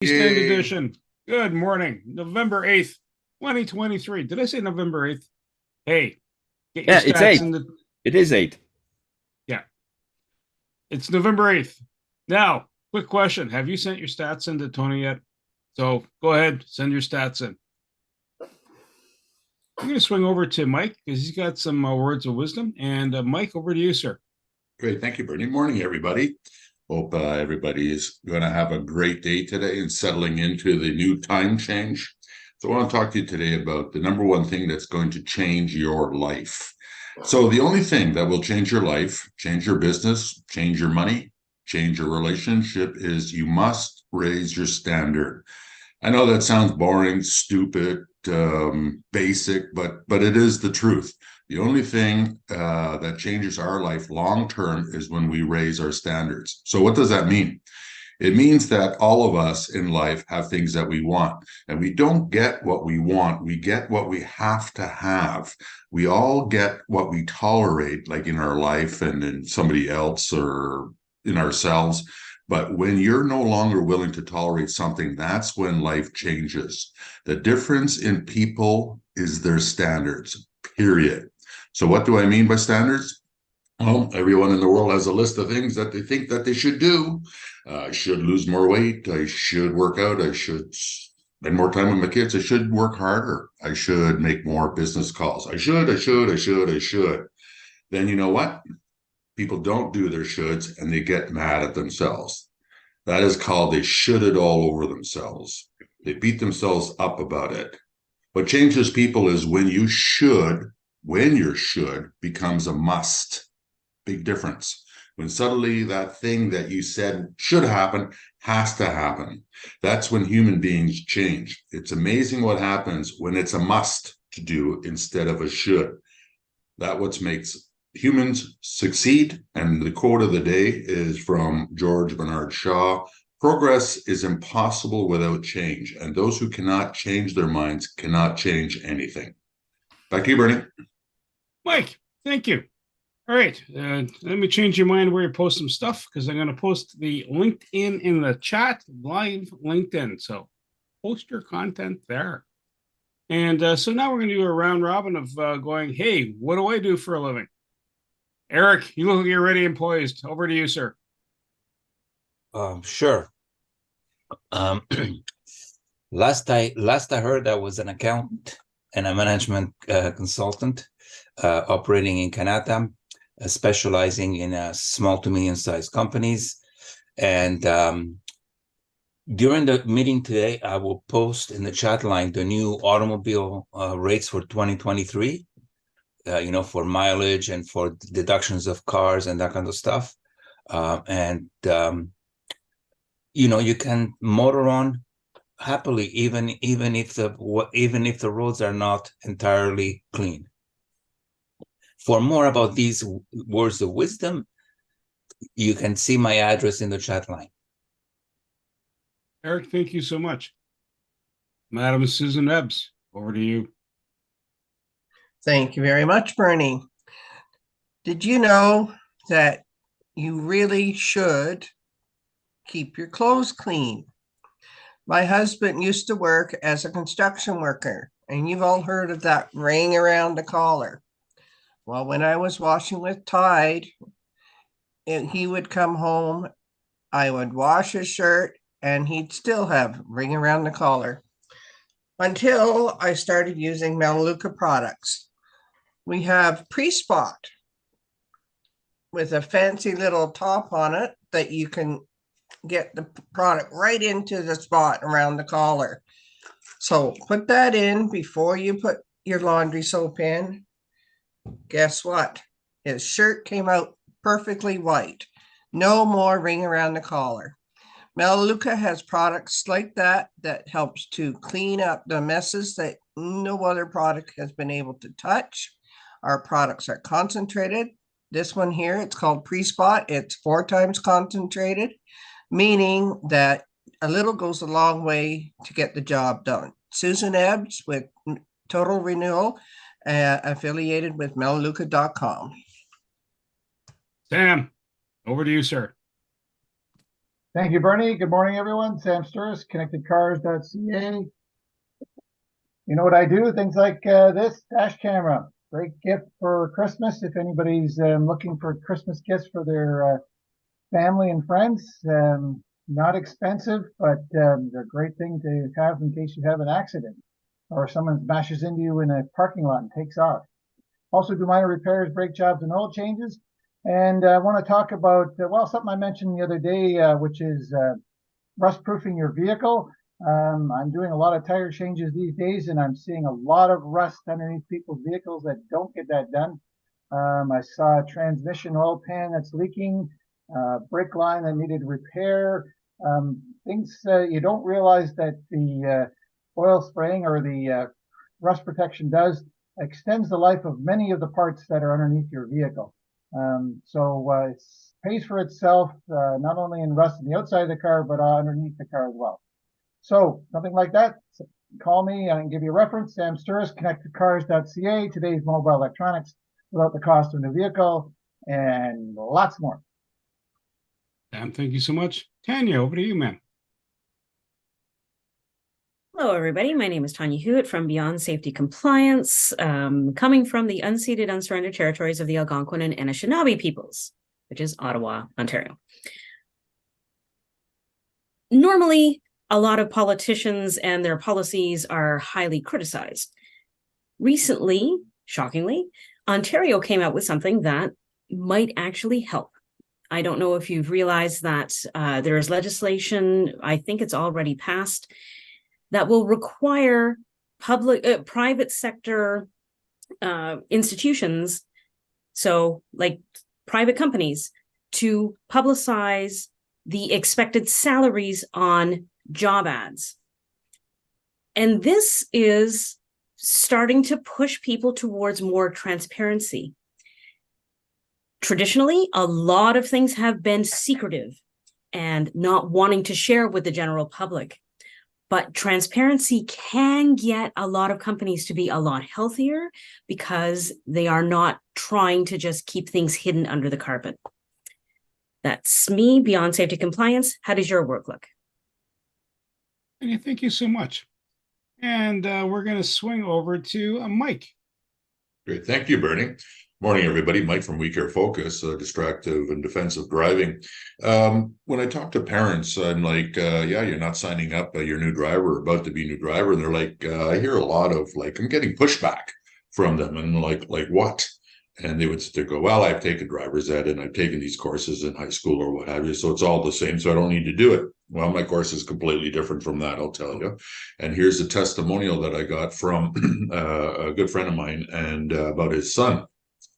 Eastern Yay. Edition. Good morning, November 8th, 2023. Did I say November 8th? Hey, get your Yeah, it's stats 8. in the. It is 8. Yeah, it's November 8th. Now, quick question. Have you sent your stats in to Tony yet? So go ahead, send your stats in. I'm going to swing over to Mike because he's got some words of wisdom. And Mike, over to you, sir. Great. Thank you, Bernie. Morning, everybody. Hope everybody is going to have a great day today and settling into the new time change. So I want to talk to you today about the number one thing that's going to change your life. So the only thing that will change your life, change your business, change your money, change your relationship is you must raise your standard. I know that sounds boring, stupid, basic, but it is the truth. The only thing that changes our life long term is when we raise our standards. So what does that mean? It means that all of us in life have things that we want, and we don't get what we want. We get what we have to have. We all get what we tolerate, like in our life and in somebody else or in ourselves. But when you're no longer willing to tolerate something, that's when life changes. The difference in people is their standards, period. So what do I mean by standards? Well, everyone in the world has a list of things that they think that they should do. I should lose more weight. I should work out. I should spend more time with my kids. I should work harder. I should make more business calls. I should. Then you know what? People don't do their shoulds and they get mad at themselves. That is called they should it all over themselves. They beat themselves up about it. What changes people is when your should becomes a must. Big difference. When suddenly that thing that you said should happen has to happen. That's when human beings change. It's amazing what happens when it's a must to do instead of a should. That's what makes humans succeed. And the quote of the day is from George Bernard Shaw. Progress is impossible without change, and those who cannot change their minds cannot change anything. Back to you, Bernie. Mike, thank you. All right, let me change your mind where you post some stuff because I'm going to post the LinkedIn in the chat, live LinkedIn. So post your content there. And so now we're going to do a round robin of going, hey, what do I do for a living? Eric, you look like you're ready and poised. Over to you, sir. Sure. Last I heard, I was an accountant and a management consultant operating in Canada, specializing in small to medium-sized companies. And during the meeting today, I will post in the chat line the new automobile rates for 2023, for mileage and for deductions of cars and that kind of stuff. You can motor on happily, even if the roads are not entirely clean. For more about these words of wisdom, you can see my address in the chat line. Eric, thank you so much. Madam Susan Ebbs, over to you. Thank you very much, Bernie. Did you know that you really should keep your clothes clean? My husband used to work as a construction worker, and you've all heard of that ring around the collar. Well, when I was washing with Tide, he would come home, I would wash his shirt, and he'd still have ring around the collar. Until I started using Melaleuca products. We have Pre-Spot with a fancy little top on it that you can get the product right into the spot around the collar. So put that in before you put your laundry soap in. Guess what? His shirt came out perfectly white. No more ring around the collar. Melaleuca has products like that helps to clean up the messes that no other product has been able to touch. Our products are concentrated. This one here, it's called Pre-Spot. It's 4 times concentrated, meaning that a little goes a long way to get the job done. Susan Ebbs with Total Renewal, affiliated with Melaleuca.com. Sam, over to you, sir. Thank you, Bernie. Good morning, everyone. Sam Sturris, connectedcars.ca. You know what I do? Things like this dash camera. Great gift for Christmas if anybody's looking for Christmas gifts for their family and friends. Not expensive, but they're a great thing to have in case you have an accident or someone smashes into you in a parking lot and takes off. Also do minor repairs, brake jobs, and oil changes. And I want to talk about, well, something I mentioned the other day, which is rust proofing your vehicle. I'm doing a lot of tire changes these days, and I'm seeing a lot of rust underneath people's vehicles that don't get that done. I saw a transmission oil pan that's leaking, brake line that needed repair. Things you don't realize that the oil spraying or the rust protection does extends the life of many of the parts that are underneath your vehicle. So it pays for itself, not only in rust on the outside of the car, but underneath the car as well. So something like that, call me. I can give you a reference. Sam Sturris, connectedcars.ca. Today's mobile electronics without the cost of a vehicle, and lots more. Sam, thank you so much. Tanya, over to you, ma'am. Hello, everybody. My name is Tanya Hewitt from Beyond Safety Compliance, coming from the unceded, unsurrendered territories of the Algonquin and Anishinaabe peoples, which is Ottawa, Ontario. Normally, a lot of politicians and their policies are highly criticized. Recently, shockingly, Ontario came out with something that might actually help. I don't know if you've realized that there is legislation, I think it's already passed, that will require private sector institutions, so like private companies, to publicize the expected salaries on job ads. And this is starting to push people towards more transparency. Traditionally, a lot of things have been secretive and not wanting to share with the general public. But transparency can get a lot of companies to be a lot healthier because they are not trying to just keep things hidden under the carpet. That's me, Beyond Safety Compliance. How does your work look? Thank you so much. And we're going to swing over to Mike. Great. Thank you, Bernie. Morning, everybody. Mike from We Care Focus, distractive and defensive driving. When I talk to parents, I'm like, yeah, you're not signing up your new driver, about to be a new driver. And they're like, I hear a lot of I'm getting pushback from them. And like what? And they would go, well, I've taken driver's ed and I've taken these courses in high school or what have you. So it's all the same. So I don't need to do it. Well, my course is completely different from that, I'll tell you. And here's a testimonial that I got from a good friend of mine and about his son.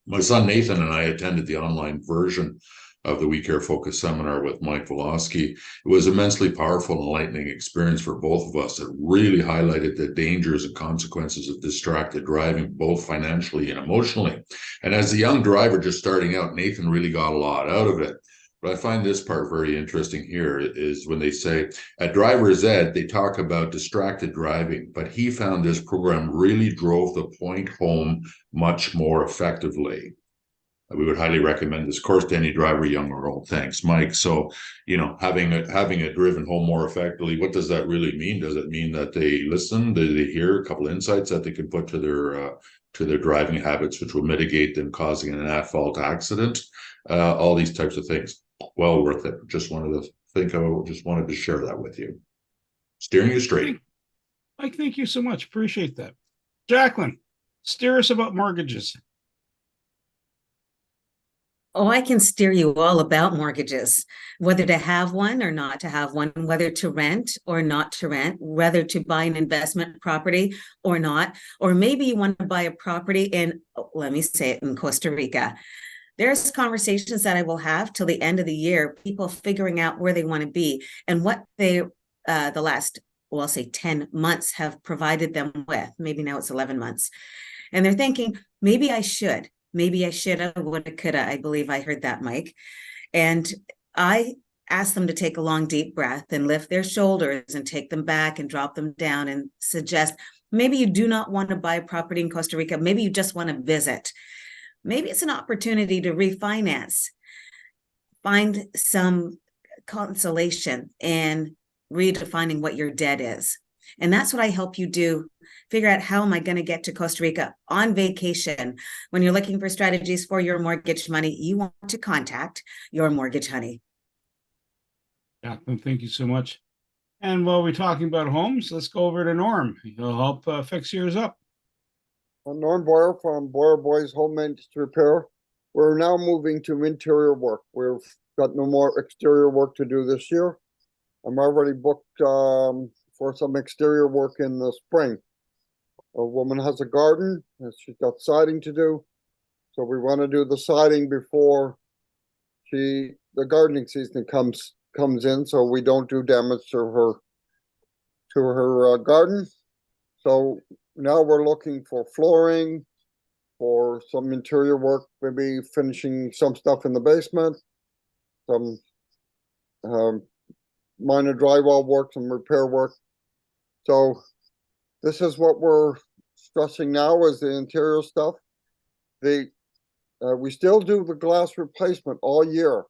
My son Nathan and I attended the online version of the We Care Focus seminar with Mike Volosky. It was immensely powerful and enlightening experience for both of us. It really highlighted the dangers and consequences of distracted driving, both financially and emotionally. And as a young driver just starting out, Nathan really got a lot out of it. But I find this part very interesting here is when they say at Driver's Ed, they talk about distracted driving, but he found this program really drove the point home much more effectively. We would highly recommend this course to any driver, young or old. Thanks, Mike. So, having it driven home more effectively, what does that really mean? Does it mean that they listen? Do they hear a couple of insights that they can put to their driving habits, which will mitigate them causing an at-fault accident? All these types of things. Well worth it. Just wanted to share that with you. Steering you straight. Mike, thank you so much. Appreciate that. Jacqueline, steer us about mortgages. Oh, I can steer you all about mortgages, whether to have one or not to have one, whether to rent or not to rent, whether to buy an investment property or not, or maybe you want to buy a property in, let me say it, in Costa Rica. There's conversations that I will have till the end of the year, people figuring out where they want to be and what they, the last, well, I'll say 10 months have provided them with. Maybe now it's 11 months. And they're thinking, maybe I should, I woulda, coulda. I believe I heard that, Mike. And I ask them to take a long, deep breath and lift their shoulders and take them back and drop them down and suggest, maybe you do not want to buy a property in Costa Rica. Maybe you just want to visit. Maybe it's an opportunity to refinance, find some consolation in redefining what your debt is. And that's what I help you do. Figure out, how am I going to get to Costa Rica on vacation? When you're looking for strategies for your mortgage money, you want to contact your mortgage honey. Yeah, thank you so much. And while we're talking about homes, let's go over to Norm. He'll help fix yours up. I'm Norm Boyer from Boyer Boys Home Maintenance Repair. We're now moving to interior work. We've got no more exterior work to do this year. I'm already booked for some exterior work in the spring. A woman has a garden and she's got siding to do. So we want to do the siding before the gardening season comes in, so we don't do damage to her garden. So now we're looking for flooring, for some interior work, maybe finishing some stuff in the basement, some minor drywall work, some repair work. So this is what we're stressing now, is the interior stuff. We still do the glass replacement all year,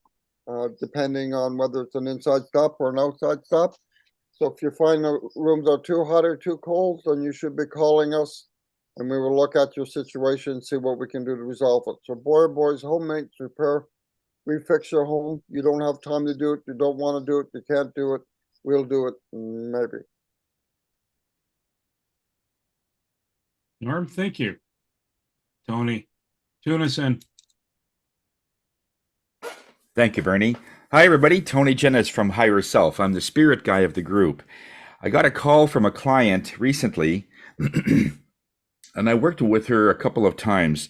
depending on whether it's an inside stop or an outside stop. So if you find the rooms are too hot or too cold, then you should be calling us and we will look at your situation and see what we can do to resolve it. So Boyer Boys Home Maintenance Repair, we fix your home. You don't have time to do it. You don't want to do it. You can't do it. We'll do it, maybe. Norm, thank you. Tony, tune us in. Thank you, Bernie. Hi, everybody. Tony Jennis from Higher Self. I'm the spirit guy of the group. I got a call from a client recently, and I worked with her a couple of times.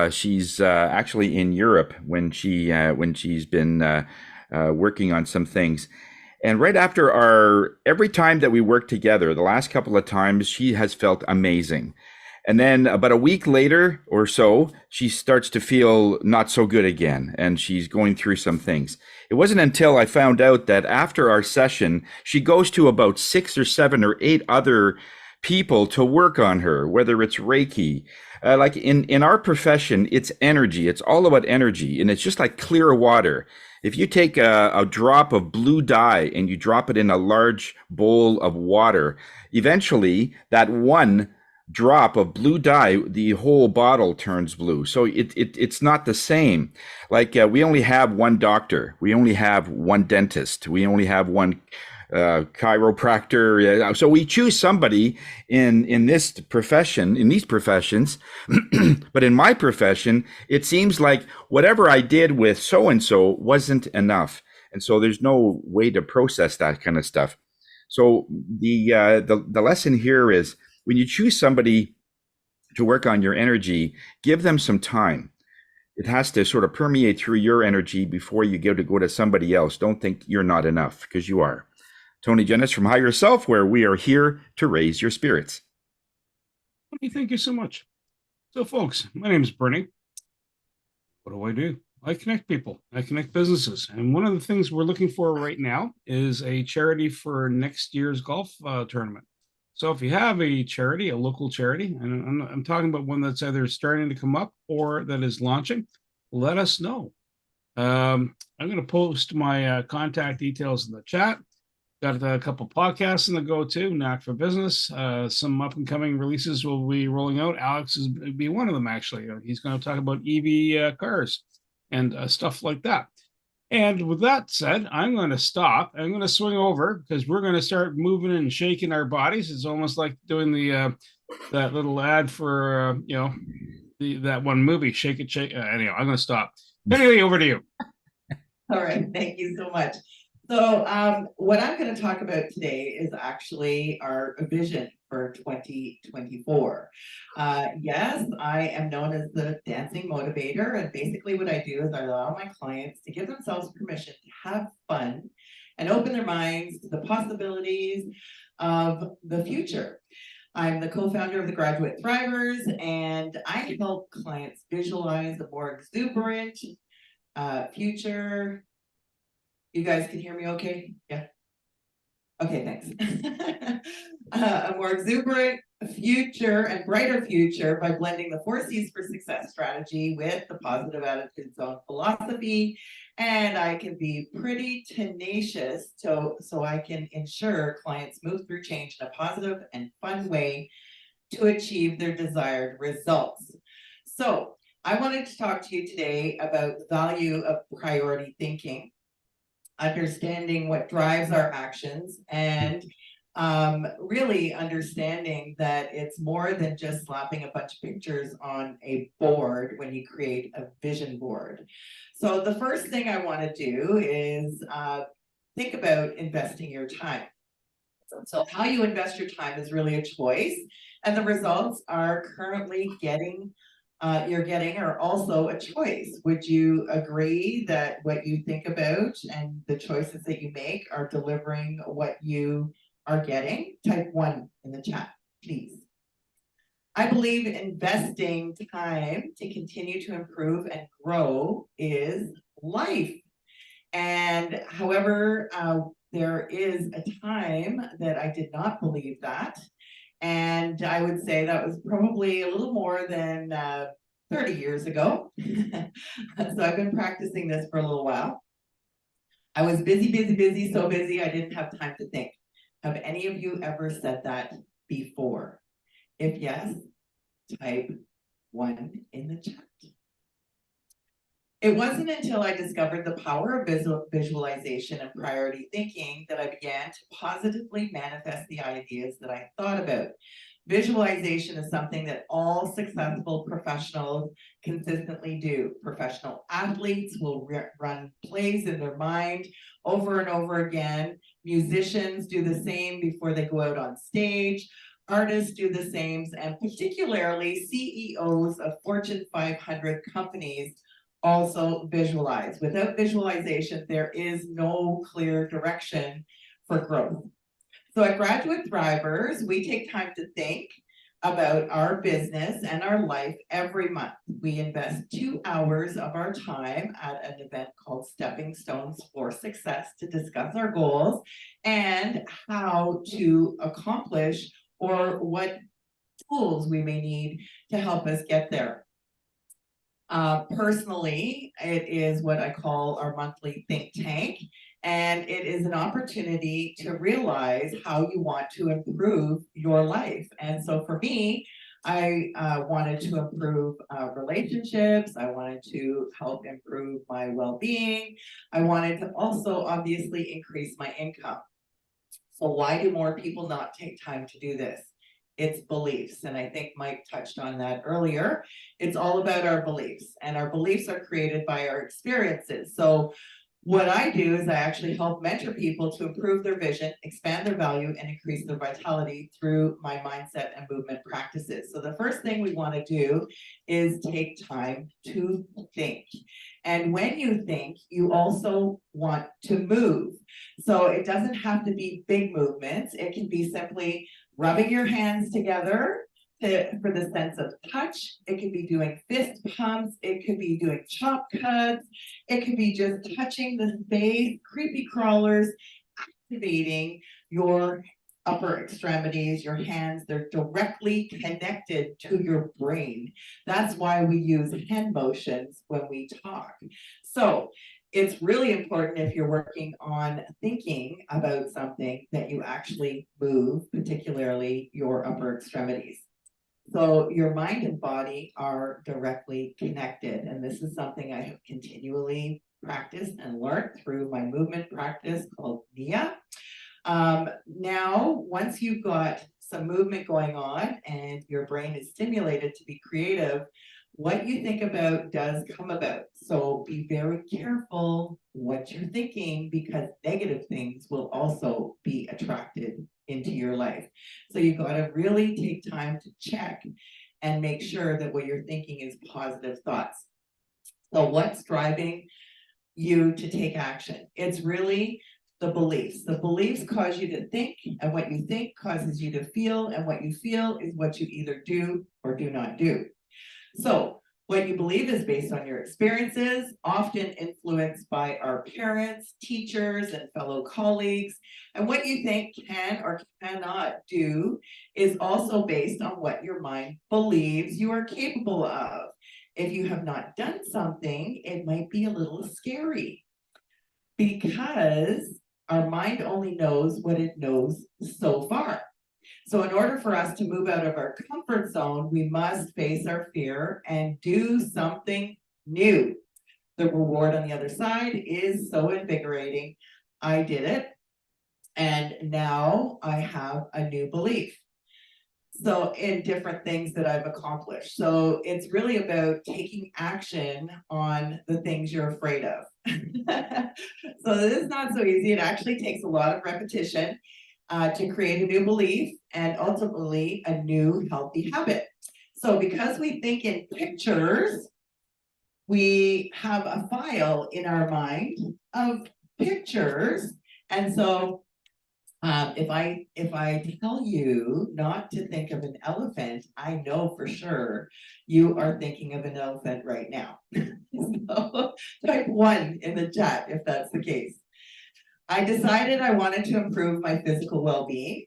She's actually in Europe when she's been working on some things. And right after every time that we worked together, the last couple of times, she has felt amazing. And then about a week later or so, she starts to feel not so good again, and she's going through some things. It wasn't until I found out that after our session, she goes to about 6 or 7 or 8 other people to work on her, whether it's Reiki. Like in our profession, it's energy. It's all about energy, and it's just like clear water. If you take a drop of blue dye and you drop it in a large bowl of water, eventually that one drop of blue dye, the whole bottle turns blue. So it's not the same. Like we only have one doctor, we only have one dentist, we only have one chiropractor. So we choose somebody in this profession, in these professions. But in my profession, it seems like whatever I did with so and so wasn't enough, and so there's no way to process that kind of stuff. So the lesson here is, when you choose somebody to work on your energy, give them some time. It has to sort of permeate through your energy before you go to somebody else. Don't think you're not enough, because you are. Tony Jennis from Higher Self, where we are here to raise your spirits. Thank you so much. So folks, my name is Bernie. What do? I connect people. I connect businesses. And one of the things we're looking for right now is a charity for next year's golf tournament. So if you have a charity, a local charity, and I'm talking about one that's either starting to come up or that is launching, let us know. I'm going to post my contact details in the chat. Got a couple podcasts in the go too, Knack for Business. Some up and coming releases will be rolling out. Alex is be one of them, actually. He's going to talk about EV cars and stuff like that. And with that said, I'm going to stop. I'm going to swing over because we're going to start moving and shaking our bodies. It's almost like doing the that little ad for that one movie, Shake It, Shake. Anyway, I'm going to stop. Anyway, over to you. All right, thank you so much. So what I'm going to talk about today is actually our vision for 2024. Yes, I am known as the dancing motivator, and basically what I do is I allow my clients to give themselves permission to have fun and open their minds to the possibilities of the future. I'm the co-founder of the Graduate Thrivers, and I help clients visualize a more exuberant future. You guys can hear me okay? Yeah. Okay, thanks. A more exuberant future and brighter future by blending the 4 C's for success strategy with the positive attitude zone philosophy. And I can be pretty tenacious so I can ensure clients move through change in a positive and fun way to achieve their desired results. So I wanted to talk to you today about the value of priority thinking, understanding what drives our actions, and really understanding that it's more than just slapping a bunch of pictures on a board when you create a vision board. So the first thing I want to do is think about investing your time. So how you invest your time is really a choice, and the results are currently you're getting are also a choice. Would you agree that what you think about and the choices that you make are delivering what you are getting? Type 1 in the chat, please. I believe investing time to continue to improve and grow is life. And however, there is a time that I did not believe that. And I would say that was probably a little more than 30 years ago. So I've been practicing this for a little while. I was busy, so busy I didn't have time to think. Have any of you ever said that before? If yes, type 1 in the chat. It wasn't until I discovered the power of visualization and priority thinking that I began to positively manifest the ideas that I thought about. Visualization is something that all successful professionals consistently do. Professional athletes will run plays in their mind over and over again. Musicians do the same before they go out on stage. Artists do the same, and particularly CEOs of Fortune 500 companies also visualize. Without visualization, there is no clear direction for growth. So at Graduate Thrivers, we take time to think about our business and our life every month. We invest 2 hours of our time at an event called Stepping Stones for Success to discuss our goals and how to accomplish or what tools we may need to help us get there. Personally, it is what I call our monthly think tank, and it is an opportunity to realize how you want to improve your life. And so for me, I wanted to improve relationships. I wanted to help improve my well-being. I wanted to also obviously increase my income. So why do more people not take time to do this? It's beliefs. And I think Mike touched on that earlier. It's all about our beliefs, and our beliefs are created by our experiences. So what I do is I actually help mentor people to improve their vision, expand their value, and increase their vitality through my mindset and movement practices. So the first thing we want to do is take time to think. And when you think, you also want to move. So it doesn't have to be big movements. It can be simply rubbing your hands together for the sense of touch. It could be doing fist pumps. It could be doing chop cuts. It could be just touching the space, creepy crawlers, activating your upper extremities, your hands. They're directly connected to your brain. That's why we use hand motions when we talk. So it's really important if you're working on thinking about something that you actually move, particularly your upper extremities. So your mind and body are directly connected. And this is something I have continually practiced and learned through my movement practice called NIA. Now, once you've got some movement going on and your brain is stimulated to be creative, what you think about does come about. So be very careful what you're thinking, because negative things will also be attracted into your life. So you've got to really take time to check and make sure that what you're thinking is positive thoughts. So what's driving you to take action? It's really the beliefs. The beliefs cause you to think, and what you think causes you to feel, and what you feel is what you either do or do not do. So What you believe is based on your experiences, often influenced by our parents, teachers, and fellow colleagues. And what you think can or cannot do is also based on what your mind believes you are capable of. If you have not done something, it might be a little scary because our mind only knows what it knows so far. So in order for us to move out of our comfort zone, we must face our fear and do something new. The reward on the other side is so invigorating. I did it, and now I have a new belief. So in different things that I've accomplished. So it's really about taking action on the things you're afraid of. So this is not so easy. It actually takes a lot of repetition to create a new belief and ultimately a new healthy habit. So because we think in pictures, we have a file in our mind of pictures. And so if I tell you not to think of an elephant, I know for sure you are thinking of an elephant right now. So type 1 in the chat if that's the case. I decided I wanted to improve my physical well-being.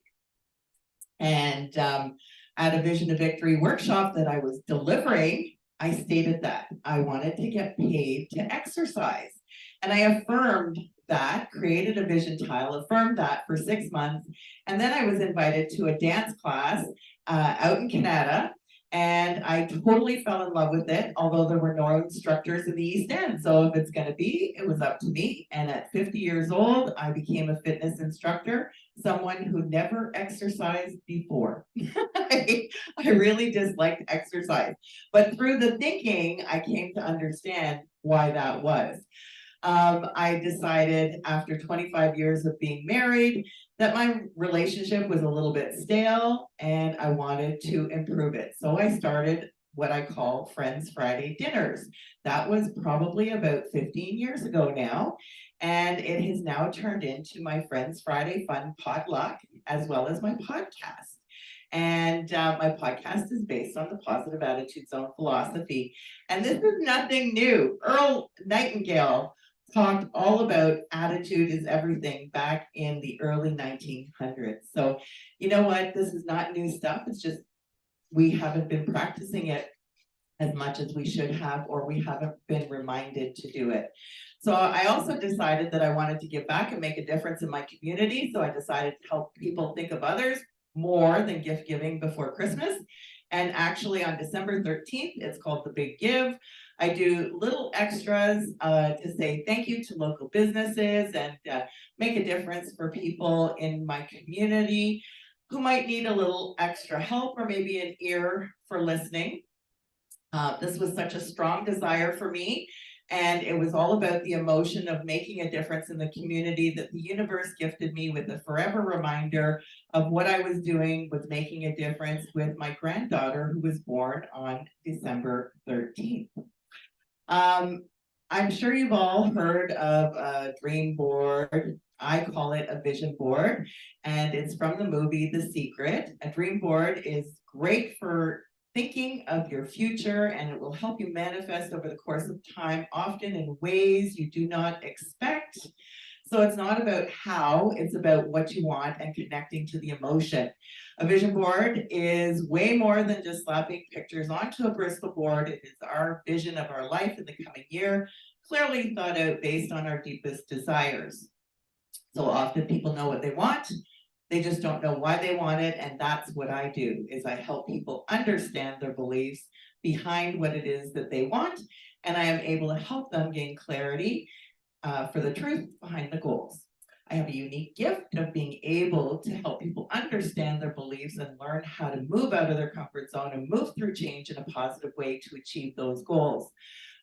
And at a Vision to Victory workshop that I was delivering, I stated that I wanted to get paid to exercise. And I affirmed that, created a vision tile, affirmed that for 6 months. And then I was invited to a dance class out in Canada. And I totally fell in love with it, although there were no instructors in the East End. So if it's going to be, it was up to me. And at 50 years old, I became a fitness instructor, someone who never exercised before. I really disliked exercise. But through the thinking, I came to understand why that was. I decided after 25 years of being married that my relationship was a little bit stale and I wanted to improve it. So I started what I call Friends Friday dinners. That was probably about 15 years ago now. And it has now turned into my Friends Friday Fun Potluck, as well as my podcast. And my podcast is based on the positive attitude zone philosophy. And this is nothing new. Earl Nightingale talked all about attitude is everything back in the early 1900s. So you know what? This is not new stuff. It's just we haven't been practicing it as much as we should have, or we haven't been reminded to do it. So I also decided that I wanted to give back and make a difference in my community. So I decided to help people think of others more than gift giving before Christmas. And actually on December 13th, it's called The Big Give. I do little extras to say thank you to local businesses and make a difference for people in my community who might need a little extra help or maybe an ear for listening. This was such a strong desire for me, and it was all about the emotion of making a difference in the community that the universe gifted me with a forever reminder of what I was doing was making a difference with my granddaughter who was born on December 13th. I'm sure you've all heard of a dream board. I call it a vision board, and it's from the movie The Secret. A dream board is great for thinking of your future, and it will help you manifest over the course of time, often in ways you do not expect. So it's not about how, it's about what you want and connecting to the emotion. A vision board is way more than just slapping pictures onto a Bristol board. It is our vision of our life in the coming year, clearly thought out based on our deepest desires. So often people know what they want, they just don't know why they want it, and that's what I do, is I help people understand their beliefs behind what it is that they want, and I am able to help them gain clarity for the truth behind the goals. I have a unique gift of being able to help people understand their beliefs and learn how to move out of their comfort zone and move through change in a positive way to achieve those goals.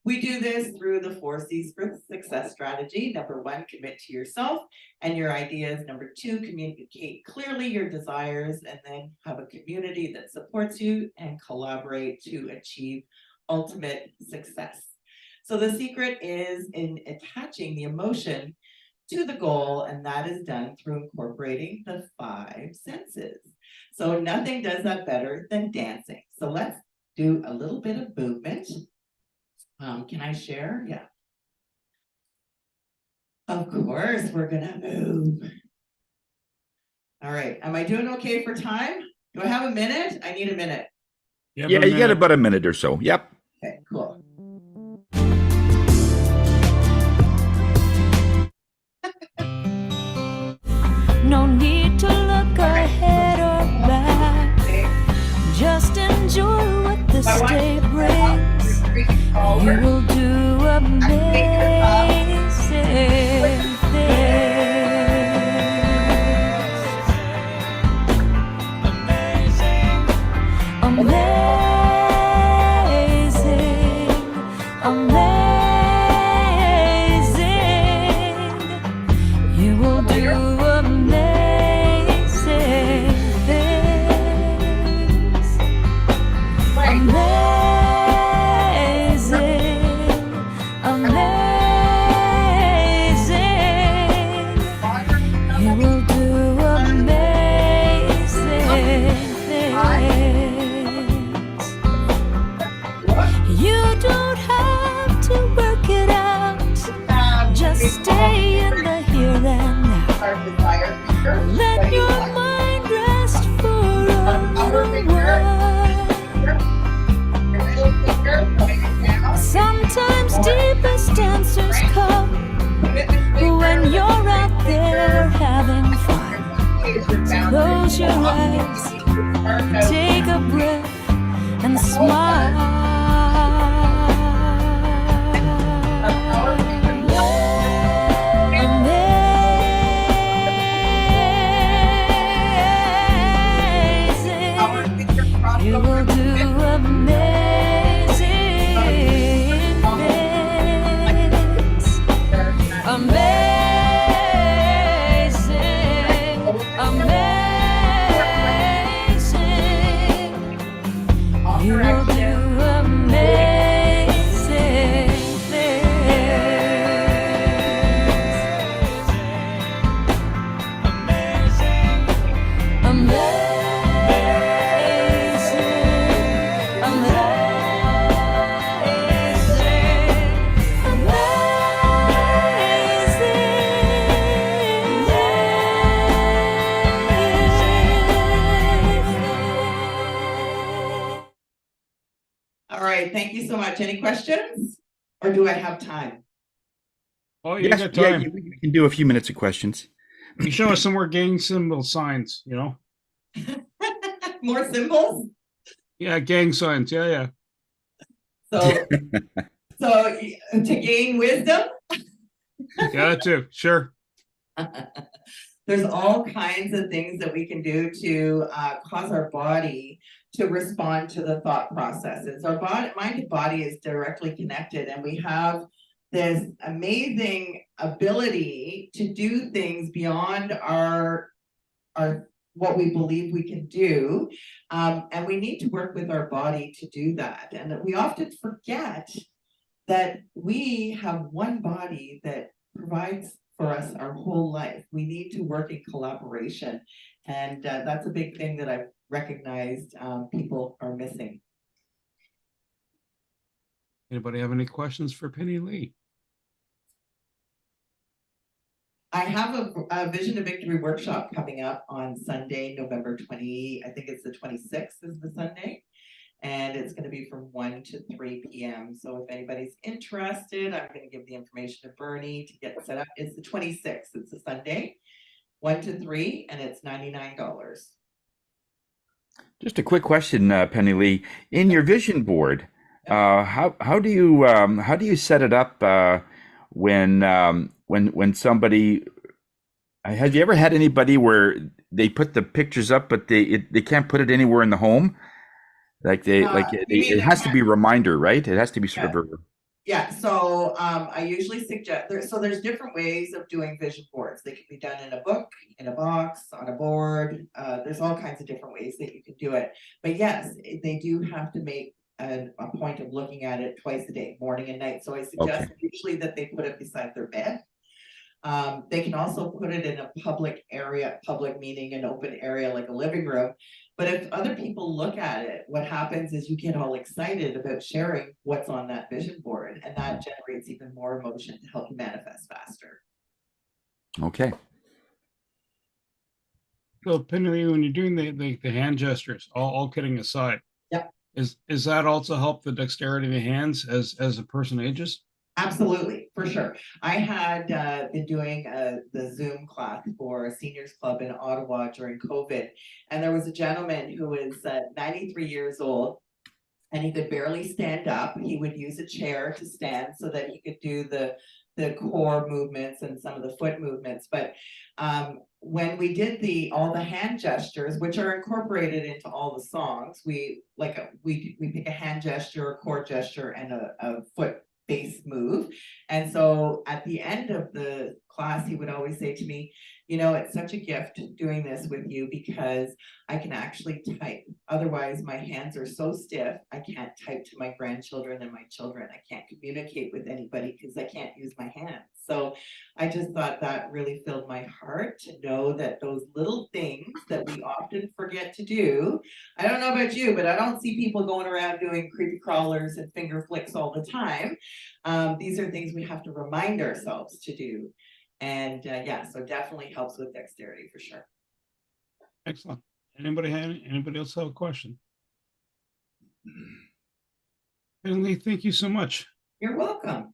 We do this through the 4 C's for success strategy. Number 1, commit to yourself and your ideas. Number 2, communicate clearly your desires, and then have a community that supports you and collaborate to achieve ultimate success. So the secret is in attaching the emotion to the goal, and that is done through incorporating the 5 senses. So nothing does that better than dancing. So let's do a little bit of movement Can I share? Yeah. Of course, we're gonna move. All right, am I doing okay for time? Do I have a minute? I need a minute. You have Yeah, a you got minute. about a minute or so. Yep. Okay, cool. No need to look ahead or back. Just enjoy what this day brings. You will do amazing things. Amazing, amazing. You will do amazing things. Amazing, amazing. You will do amazing things. You don't have to work it out. Just stay in the here and now. Let your mind rest for a little while. Sometimes deepest answers come when you're out there having fun. So close your eyes, take a breath, and smile. You will do amazing things. Amazing, amazing. You will do amazing things. Amazing. All right, thank you so much. Any questions? Or do I have time? Oh, you Yes, got yeah, time. you can do a few minutes of questions. You show us some more gang symbol signs, you know? More symbols? Yeah, gang signs. Yeah, yeah. So, so to gain wisdom? Yeah, that too. Sure. There's all kinds of things that we can do to cause our body to respond to the thought processes. Our body, mind and body is directly connected, and we have this amazing ability to do things beyond our what we believe we can do, and we need to work with our body to do that. And we often forget that we have one body that provides for us our whole life. We need to work in collaboration, and that's a big thing that I've recognized people are missing. Anybody have any questions for Penny Lee? I have a Vision to Victory workshop coming up on Sunday, November 20, I think it's the 26th is the Sunday. And it's going to be from 1 to 3 p.m. So if anybody's interested, I'm going to give the information to Bernie to get set up. It's the 26th, it's a Sunday, 1 to 3, and it's $99. Just a quick question, Penny Lee. In your vision board, how do you set it up when somebody? Have you ever had anybody where they put the pictures up, but they can't put it anywhere in the home? It has to be a reminder, right? It has to be sort of a. Yeah, so I usually suggest there's different ways of doing vision boards. They can be done in a book, in a box, on a board. There's all kinds of different ways that you can do it. But yes, they do have to make a point of looking at it twice a day, morning and night. So I suggest usually that they put it beside their bed. They can also put it in a public area, public meaning an open area like a living room. But if other people look at it, what happens is you get all excited about sharing what's on that vision board, and that generates even more emotion to help you manifest faster. Okay. So, Penny, when you're doing the hand gestures, all kidding aside, Yep. Is that also help the dexterity of the hands as a person ages? Absolutely, for sure. I had been doing the Zoom class for a seniors club in Ottawa during COVID, and there was a gentleman who was 93 years old, and he could barely stand up. He would use a chair to stand so that he could do the core movements and some of the foot movements. But when we did all the hand gestures, which are incorporated into all the songs, we pick a hand gesture, a core gesture, and a foot base move. And so at the end of the class, he would always say to me, you know, it's such a gift doing this with you because I can actually type. Otherwise, my hands are so stiff, I can't type to my grandchildren and my children. I can't communicate with anybody because I can't use my hands. So I just thought that really filled my heart to know that those little things that we often forget to do. I don't know about you, but I don't see people going around doing creepy crawlers and finger flicks all the time. These are things we have to remind ourselves to do. And yeah, so definitely helps with dexterity for sure. Excellent. Anybody else have a question? Penny, thank you so much. You're welcome.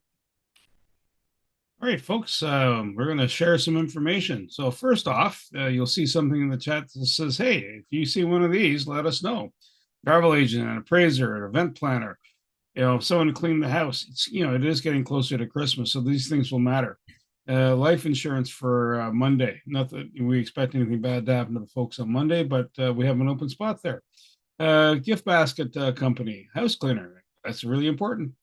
All right, folks, we're going to share some information. So first off, you'll see something in the chat that says, hey, if you see one of these, let us know. Travel agent, an appraiser, an event planner, you know, someone to clean the house. It's, you know, it is getting closer to Christmas, so these things will matter. Life insurance for Monday. Not that we expect anything bad to happen to the folks on Monday, but we have an open spot there. Gift basket company, house cleaner. That's really important.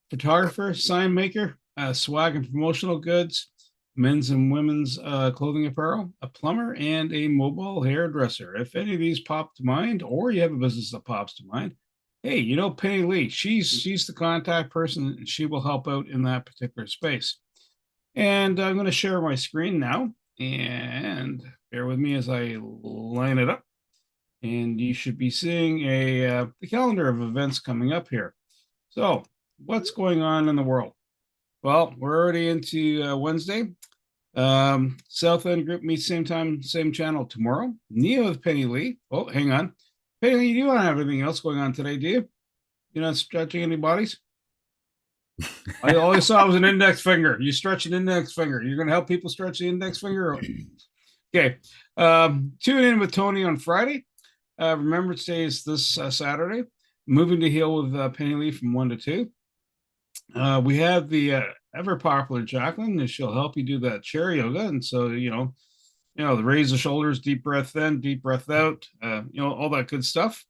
Photographer, sign maker, swag and promotional goods, men's and women's clothing apparel, a plumber, and a mobile hairdresser. If any of these pop to mind, or you have a business that pops to mind, hey, you know Penny Lee. She's the contact person, and she will help out in that particular space. And I'm going to share my screen now, and bear with me as I line it up. And you should be seeing the calendar of events coming up here. So what's going on in the world? Well, we're already into Wednesday. South End Group meets same time, same channel tomorrow. Nia with Penny Lee. Oh, hang on. Penny Lee, you don't have anything else going on today, do you? You're not stretching any bodies? All I saw was an index finger. You stretch an index finger. You're going to help people stretch the index finger? Okay. Tune in with Tony on Friday. Remembrance Day is this Saturday. Moving to Heal with Penny Lee from 1 to 2. We have the ever popular Jacqueline, and she'll help you do that chair yoga. And so, you know, the raise the shoulders, deep breath in, deep breath out, all that good stuff.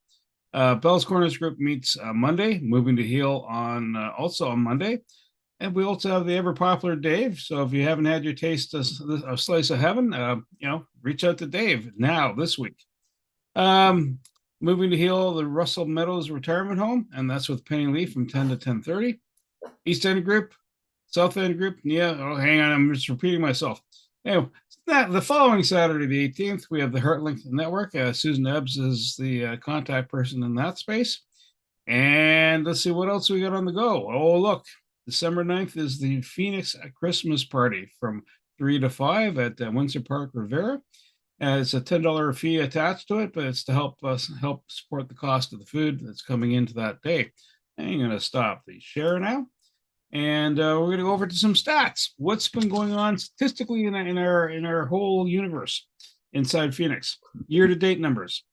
Bell's Corners group meets Monday, Moving to Heal on also on Monday. And we also have the ever popular Dave. So if you haven't had your taste of Slice of Heaven, reach out to Dave now this week. Moving to Heal, the Russell Meadows Retirement Home, and that's with Penny Lee from 10 to 10:30. East End Group, South End Group, hang on, I'm just repeating myself. Anyway, the following Saturday, the 18th, we have the HeartLink Network. Susan Ebbs is the contact person in that space. And let's see what else we got on the go. Oh, look, December 9th is the Phoenix Christmas party from 3 to 5 at Windsor Park, Rivera. It's a $10 fee attached to it, but it's to help support the cost of the food that's coming into that day. I'm going to stop the share now. And we're going to go over to some stats. What's been going on statistically in our whole universe inside Phoenix? Year-to-date numbers: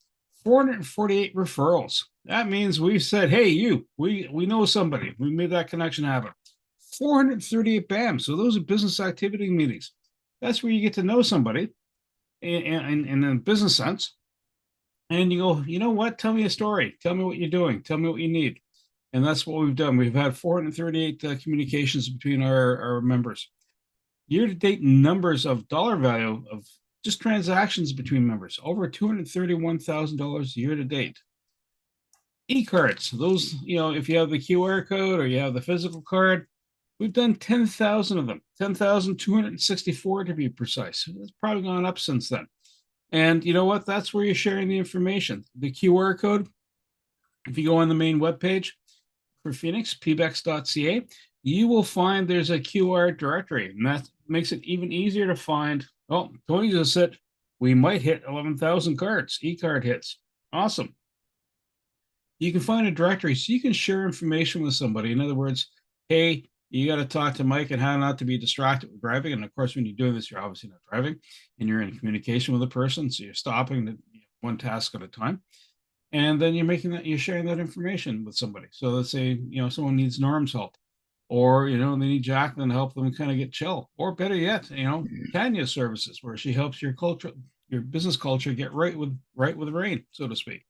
448 referrals. That means we've said, "Hey, we know somebody." We made that connection happen. 438 BAM. So those are business activity meetings. That's where you get to know somebody in a business sense, and you go, you know what? Tell me a story. Tell me what you're doing. Tell me what you need. And that's what we've done. We've had 438 communications between our members. Year-to-date numbers of dollar value of just transactions between members, over $231,000 year-to-date. E-cards, those, if you have the QR code or you have the physical card, we've done 10,000 of them, 10,264 to be precise. It's probably gone up since then. And you know what? That's where you're sharing the information. The QR code, if you go on the main webpage for Phoenix, pbex.ca, you will find there's a QR directory, and that makes it even easier to find. Oh, Tony just said we might hit 11,000 cards, e-card hits. Awesome. You can find a directory so you can share information with somebody. In other words, hey, you got to talk to Mike and how not to be distracted with driving. And of course, when you're doing this, you're obviously not driving and you're in communication with a person. So you're stopping one task at a time. And then you're sharing that information with somebody. So let's say, someone needs Norm's help, or, they need Jacqueline to help them kind of get chill, or better yet, Tanya's services, where she helps your business culture get right with rain, so to speak.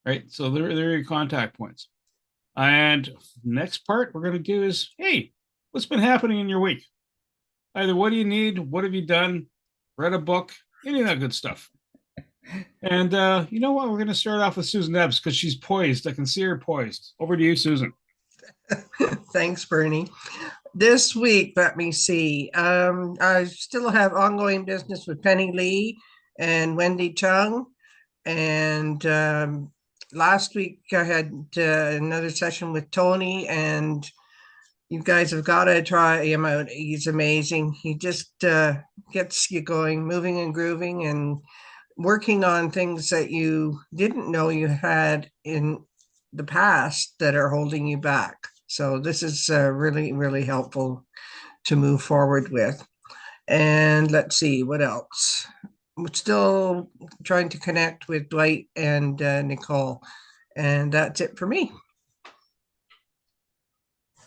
Right. So they're your contact points. And next part we're going to do is, hey, what's been happening in your week? Either what do you need? What have you done? Read a book? Any of that good stuff. And you know what? We're going to start off with Susan Ebbs because she's poised. I can see her poised. Over to you, Susan. Thanks, Bernie. This week, let me see. I still have ongoing business with Penny Lee and Wendy Chung. And last week I had another session with Tony, and you guys have got to try him out. He's amazing. He just gets you going, moving and grooving, and working on things that you didn't know you had in the past that are holding you back. So this is really, really helpful to move forward with. And let's see, what else? I'm still trying to connect with Dwight and Nicole. And that's it for me.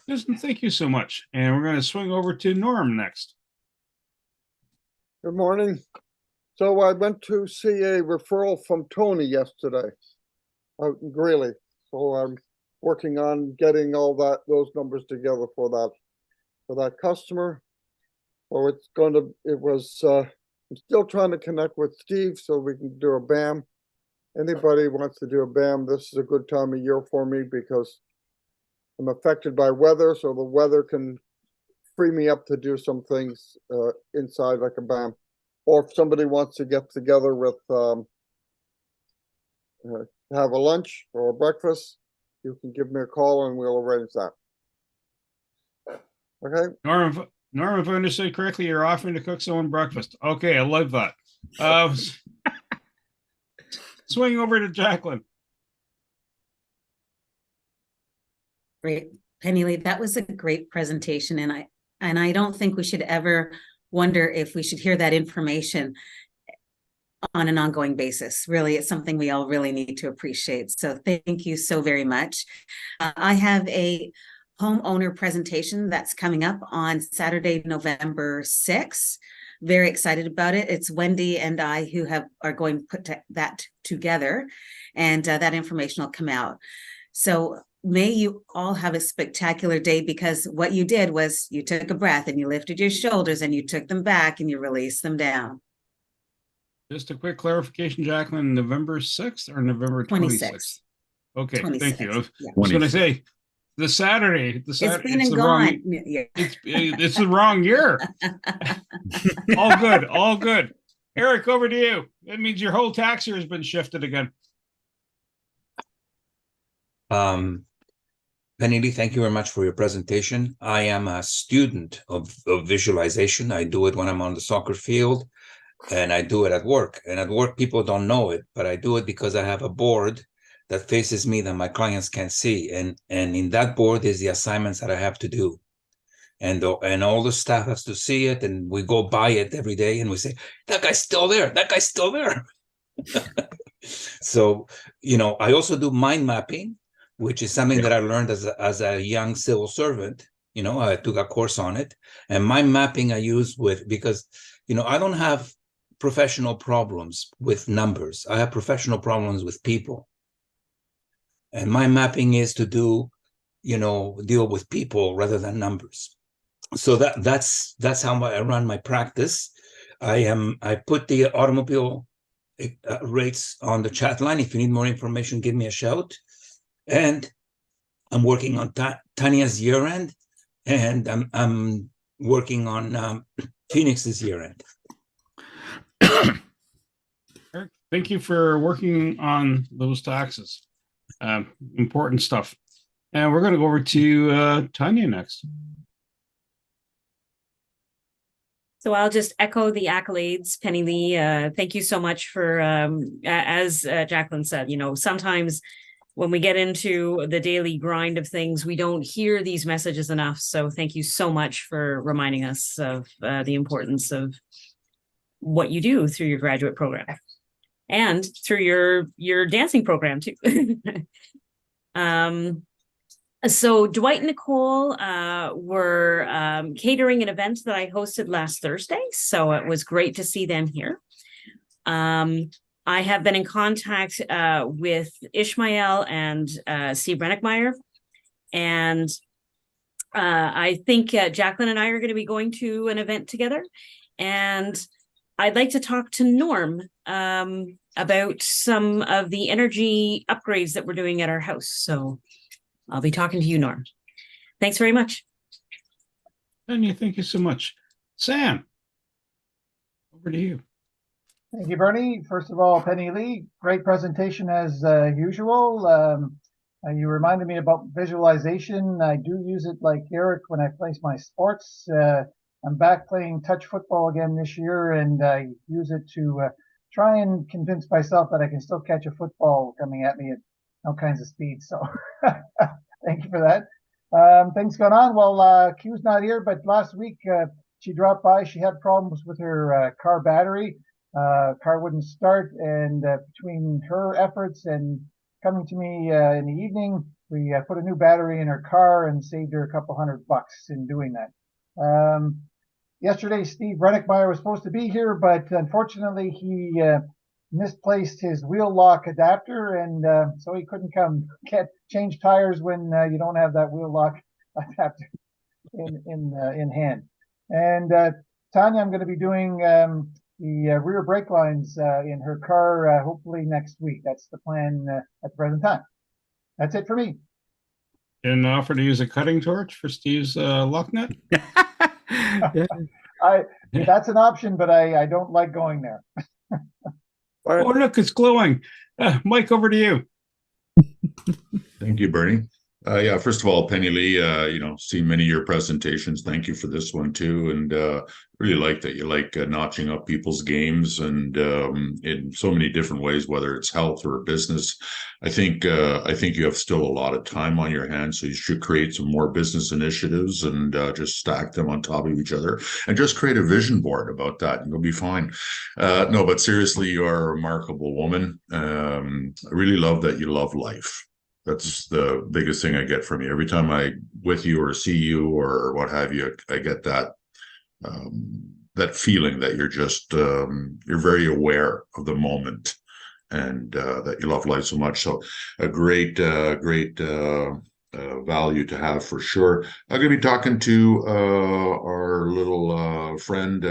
Susan, thank you so much. And we're going to swing over to Norm next. Good morning. So I went to see a referral from Tony yesterday out in Greeley. So I'm working on getting all those numbers together for that customer. So I'm still trying to connect with Steve so we can do a BAM. Anybody who wants to do a BAM, this is a good time of year for me because I'm affected by weather, so the weather can free me up to do some things inside like a BAM. Or if somebody wants to get together with have a lunch or a breakfast, you can give me a call and we'll arrange that. Okay. Norm, if I understood correctly, you're offering to cook someone breakfast. Okay, I love that. Swing over to Jacqueline. Great, Penny Lee, that was a great presentation, and I don't think we should ever wonder if we should hear that information on an ongoing basis. Really, it's something we all really need to appreciate. So thank you so very much. I have a homeowner presentation that's coming up on Saturday, November 6th. Very excited about it. It's Wendy and I who are going to put that together, and that information will come out. So may you all have a spectacular day, because what you did was you took a breath and you lifted your shoulders and you took them back and you released them down. Just a quick clarification, Jacqueline, November 6th or November 26th? Okay, 26th. Thank you. Yeah. I was going to say, the Saturday, it's been and gone. It's the wrong year. All good. Eric, over to you. That means your whole tax year has been shifted again. Penny Lee, thank you very much for your presentation. I am a student of visualization. I do it when I'm on the soccer field, and I do it at work. And at work, people don't know it, but I do it because I have a board that faces me that my clients can't see. And in that board is the assignments that I have to do. And all the staff has to see it, and we go by it every day, and we say, that guy's still there. That guy's still there. So, I also do mind mapping, which is something that I learned as a young civil servant. I took a course on it. And mind mapping I use because, I don't have professional problems with numbers. I have professional problems with people. And mind mapping is to deal with people rather than numbers. So that's how I run my practice. I put the automobile rates on the chat line. If you need more information, give me a shout. And I'm working on Tanya's year end, and I'm working on Phoenix's year end. thank you for working on those taxes. Important stuff. And we're going to go over to Tanya next. So I'll just echo the accolades, Penny Lee. Thank you so much for, as Jacqueline said, sometimes when we get into the daily grind of things, we don't hear these messages enough. So thank you so much for reminding us of the importance of what you do through your graduate program and through your dancing program too. So Dwight and Nicole were catering an event that I hosted last Thursday. So it was great to see them here. I have been in contact with Ishmael and Steve Rennickmeyer. And I think Jacqueline and I are going to be going to an event together. And I'd like to talk to Norm about some of the energy upgrades that we're doing at our house. So I'll be talking to you, Norm. Thanks very much. Tanya, thank you so much. Sam, over to you. Thank you, Bernie. First of all, Penny Lee, great presentation as usual. You reminded me about visualization. I do use it like Eric when I play my sports. I'm back playing touch football again this year, and I use it to try and convince myself that I can still catch a football coming at me at all kinds of speed. So thank you for that. Things going on. Well, Q's not here, but last week she dropped by. She had problems with her car battery. Car wouldn't start, and between her efforts and coming to me in the evening, we put a new battery in her car and saved her a couple $100 in doing that. Yesterday, Steve Rennickmeyer was supposed to be here, but unfortunately he misplaced his wheel lock adapter, and so he couldn't come change tires when you don't have that wheel lock adapter in hand. And Tanya, I'm going to be doing the rear brake lines in her car hopefully next week. That's the plan at the present time. That's it for me. And offer to use a cutting torch for Steve's lock nut? That's an option, but I don't like going there. Oh, look, it's glowing. Mike, over to you. Thank you, Bernie. Yeah, first of all, Penny Lee, seen many of your presentations. Thank you for this one too. And really like that you like notching up people's games and in so many different ways, whether it's health or business. I think you have still a lot of time on your hands, so you should create some more business initiatives and just stack them on top of each other and just create a vision board about that, and you'll be fine. No, but seriously, you're a remarkable woman. I really love that you love life. That's the biggest thing I get from you. Every time I with you or see you or what have you, I get that that feeling that you're just you're very aware of the moment and that you love life so much. So a great value to have for sure. I'm going to be talking to our little friend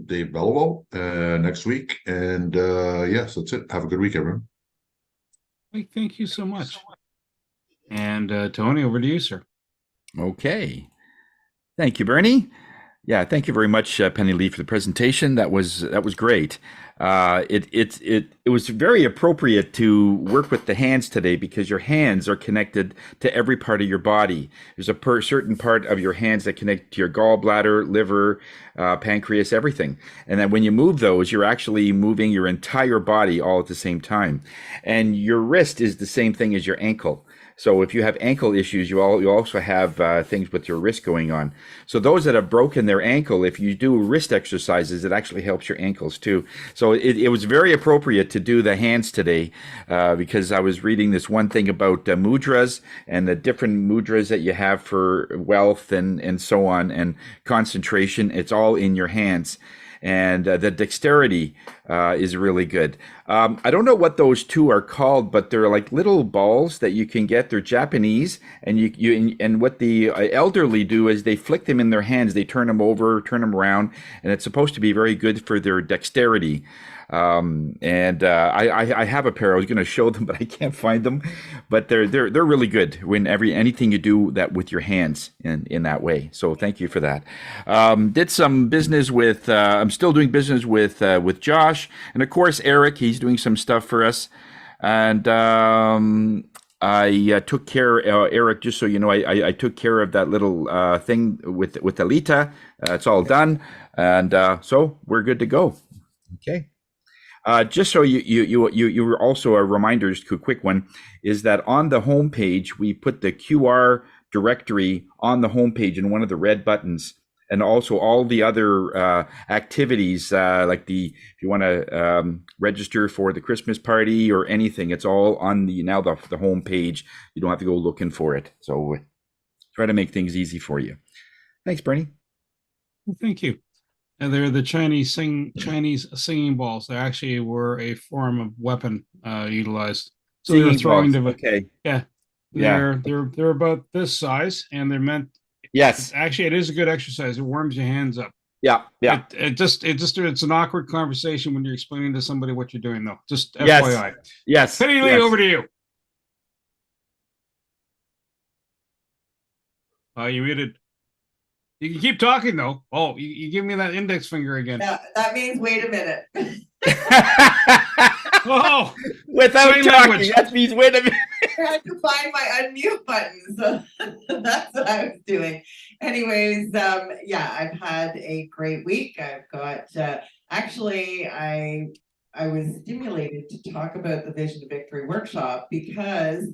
Dave Belleville next week. And yes, that's it. Have a good week, everyone. Thank you so much. And Tony, over to you, sir. Okay. Thank you, Bernie. Yeah, thank you very much, Penny Lee, for the presentation. That was great. It was very appropriate to work with the hands today because your hands are connected to every part of your body. There's a certain part of your hands that connect to your gallbladder, liver, pancreas, everything. And then when you move those, you're actually moving your entire body all at the same time. And your wrist is the same thing as your ankle. So if you have ankle issues, you also have things with your wrist going on. So those that have broken their ankle, if you do wrist exercises, it actually helps your ankles too. So it was very appropriate to do the hands today because I was reading this one thing about mudras and the different mudras that you have for wealth and so on and concentration. It's all in your hands. And the dexterity is really good. I don't know what those two are called, but they're like little balls that you can get. They're Japanese, and and what the elderly do is they flick them in their hands. They turn them over, turn them around, and it's supposed to be very good for their dexterity. And I have a pair. I was going to show them, but I can't find them. But they're really good when anything you do that with your hands in that way. So thank you for that. Did some business with. I'm still doing business with Josh, and of course Eric. He's doing some stuff for us, and I took care, Eric. Just so you know, I took care of that little thing with Alita. It's all done, and so we're good to go. Okay. Just so you were also a reminder, just a quick one, is that on the home page we put the QR directory on the home page in one of the red buttons, and also all the other activities like if you want to register for the Christmas party or anything, it's all on the home page. You don't have to go looking for it. So try to make things easy for you. Thanks, Bernie. Well, thank you. And they're the Chinese singing balls. They actually were a form of weapon utilized. So they were throwing balls. Okay. Yeah. Yeah. They're about this size, and they're meant. Yes. Actually, it is a good exercise. It warms your hands up. Yeah. Yeah. It's an awkward conversation when you're explaining to somebody what you're doing, though. Just Yes. FYI. Yes. Penny Lee, Yes. over to you. You muted. You can keep talking though. Oh, you give me that index finger again. Yeah, that means wait a minute. Oh, without sign talking, language. that means wait a minute. I had to find my unmute button, so that's what I was doing. Anyways, yeah, I've had a great week. I've got actually, I was stimulated to talk about the Vision to Victory workshop because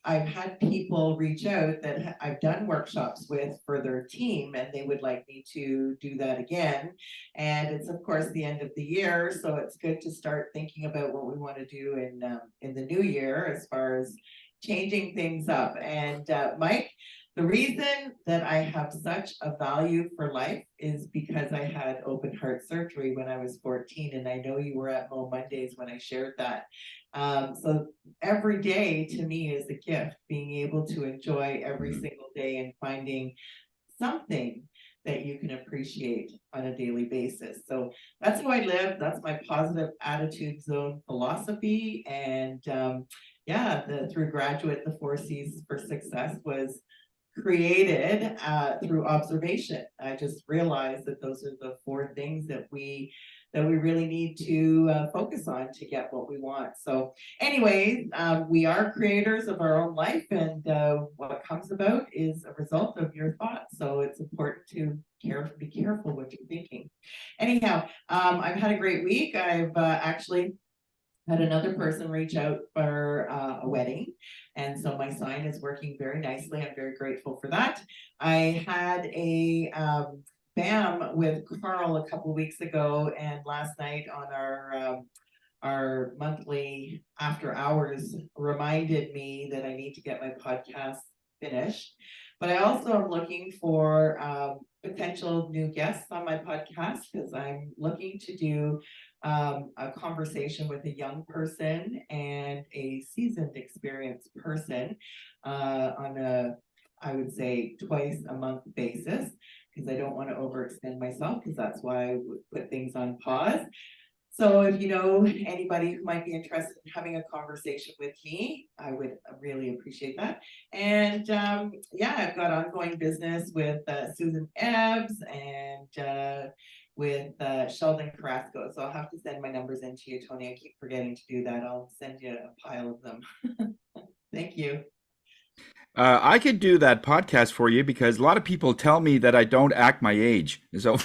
I've had people reach out that I've done workshops with for their team, and they would like me to do that again. And it's of course the end of the year, so it's good to start thinking about what we want to do in the new year as far as changing things up. And Mike, the reason that I have such a value for life is because I had open heart surgery when I was 14, and I know you were at Mo Mondays when I shared that. So every day to me is a gift, being able to enjoy every single day and finding something that you can appreciate on a daily basis. So that's how I live. That's my positive attitude zone philosophy. And yeah, through Graduate, the 4 C's for Success was created through observation. I just realized that those are the 4 things that we really need to focus on to get what we want. So anyways, we are creators of our own life, and what comes about is a result of your thoughts. So it's important to be careful what you're thinking. Anyhow, I've had a great week. I've actually had another person reach out for a wedding. And so my sign is working very nicely. I'm very grateful for that. I had a BAM with Carl a couple of weeks ago, and last night on our monthly after hours reminded me that I need to get my podcast finished. But I also am looking for potential new guests on my podcast, because I'm looking to do a conversation with a young person and a seasoned experienced person on a, I would say, twice a month basis, because I don't want to overextend myself, because that's why I would put things on pause. So if you know anybody who might be interested in having a conversation with me, I would really appreciate that. And yeah, I've got ongoing business with Susan Ebbs and with Sheldon Carrasco. So I'll have to send my numbers in to you, Tony. I keep forgetting to do that. I'll send you a pile of them. Thank you. I could do that podcast for you, because a lot of people tell me that I don't act my age. So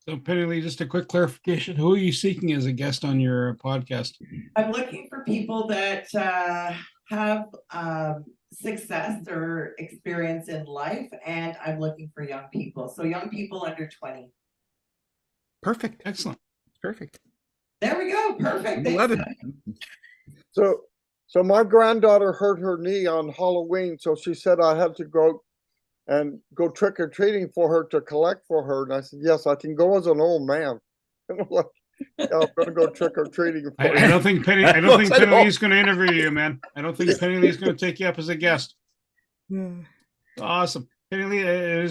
So Penny Lee, just a quick clarification. Who are you seeking as a guest on your podcast? I'm looking for people that have success or experience in life, and I'm looking for young people. So young people under 20. Perfect. Excellent. Perfect. There we go. Perfect. I love it. So my granddaughter hurt her knee on Halloween, so she said I had to go trick or treating for her to collect for her. And I said, yes, I can go as an old man. And I'm like, yeah, I'm gonna go trick or treating. I don't think Penny Lee's going to interview you, man. I don't think Penny Lee's going to take you up as a guest. Awesome. Anyway, it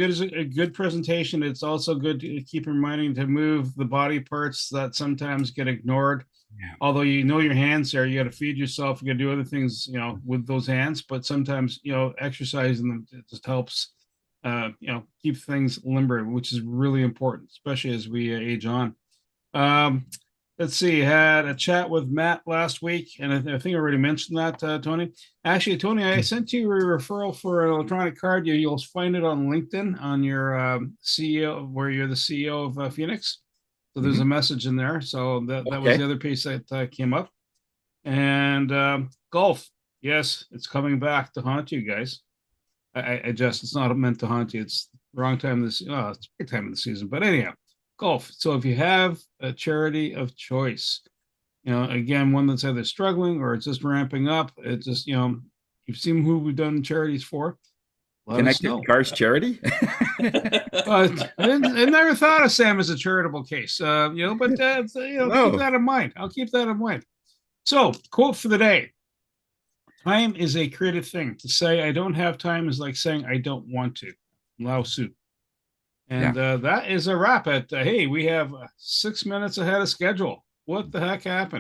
is a good presentation. It's also good to keep reminding to move the body parts that sometimes get ignored. Yeah. Although you know your hands there, you got to feed yourself. You got to do other things, with those hands. But sometimes, exercising them just helps, keep things limber, which is really important, especially as we age on. Let's see, had a chat with Matt last week, and I think I already mentioned that, Tony. Actually, Tony, I sent you a referral for an electronic card. You'll find it on LinkedIn on your CEO, where you're the CEO of Phoenix. So there's a message in there. So that was Okay. the other piece that came up. And golf, yes, it's coming back to haunt you guys. I just, it's not meant to haunt you. It's the wrong time it's a great time of the season. But anyhow, golf. So if you have a charity of choice, again, one that's either struggling or it's just ramping up, it's just, you've seen who we've done charities for. Let us know. Connected Cars Charity? I never thought of Sam as a charitable case, but keep that in mind. I'll keep that in mind. So, quote for the day. Time is a creative thing. To say I don't have time is like saying I don't want to. Lao Tzu. And that is a wrap at, hey, we have 6 minutes ahead of schedule. What the heck happened?